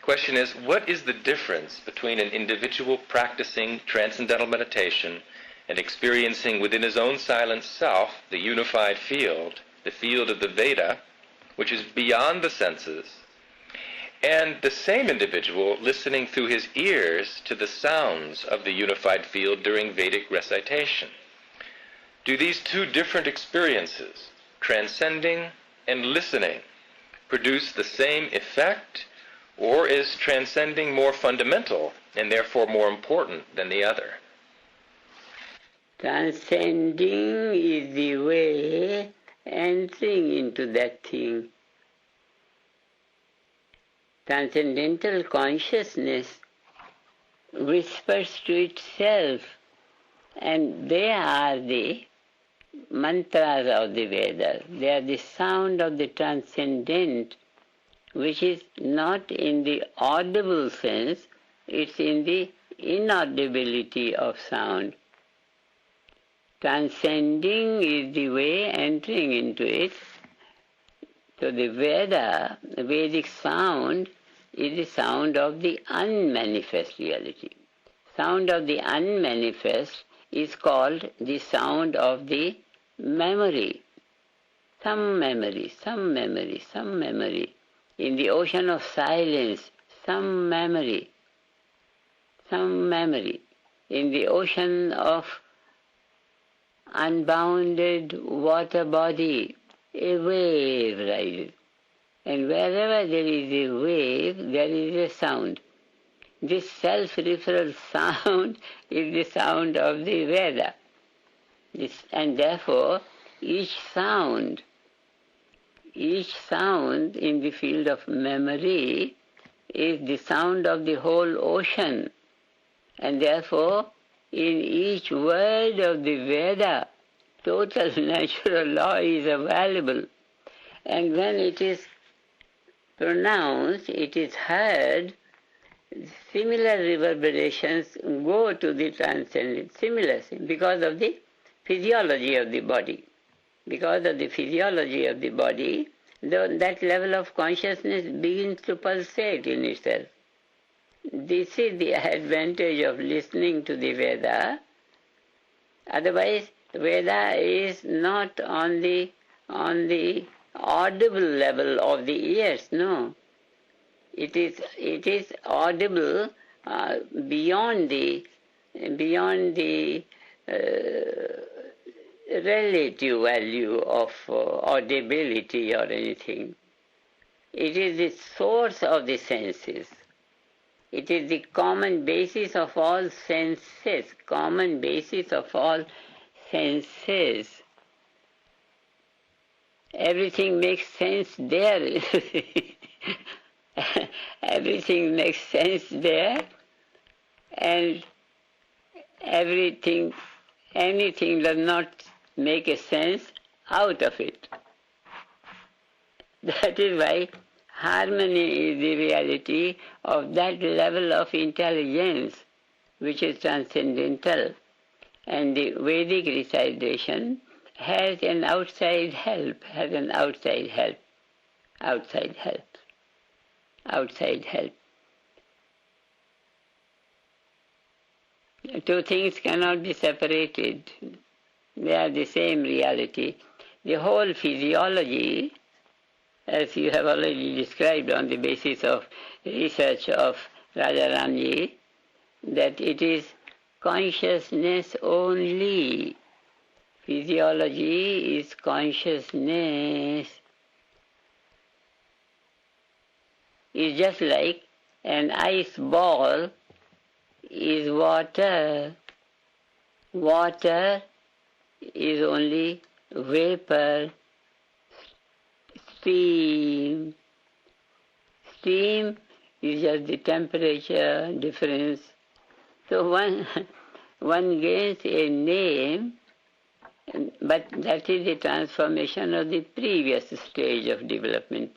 question is, what is the difference between an individual practicing transcendental meditation and experiencing within his own silent self the unified field, the field of the Veda, which is beyond the senses, and the same individual listening through his ears to the sounds of the unified field during Vedic recitation? Do these two different experiences, transcending and listening, produce the same effect, or is transcending more fundamental and therefore more important than the other? Transcending is the way entering into that thing. Transcendental consciousness whispers to itself, and they are the mantras of the Vedas. They are the sound of the transcendent, which is not in the audible sense, it's in the inaudibility of sound. Transcending is the way entering into it. So the Veda, the Vedic sound, is the sound of the unmanifest reality. Sound of the unmanifest is called the sound of the memory. Some memory, some memory, some memory. In the ocean of silence, some memory, some memory. In the ocean of unbounded water body, a wave rises. And wherever there is a wave, there is a sound. This self-referral sound is the sound of the Veda. And therefore, each sound in the field of memory is the sound of the whole ocean. And therefore, in each word of the Veda, total natural law is available. And when it is pronounced, it is heard, similar reverberations go to the transcendent, similar, because of the physiology of the body. Because of the physiology of the body, that level of consciousness begins to pulsate in itself. This is the advantage of listening to the Veda. Otherwise, Veda is not on the audible level of the ears, no. It is audible beyond the relative value of audibility or anything. It is the source of the senses. It is the common basis of all senses, common basis of all senses. Everything makes sense there. Everything makes sense there, and anything does not make a sense out of it. That is why harmony is the reality of that level of intelligence which is transcendental. And the Vedic recitation has an outside help. Two things cannot be separated. They are the same reality. The whole physiology, as you have already described on the basis of research of Rajaramji, that it is consciousness only. Physiology is consciousness. It's just like an ice ball is water. Water is only vapor. Steam is just the temperature difference. So one gains a name, but that is the transformation of the previous stage of development.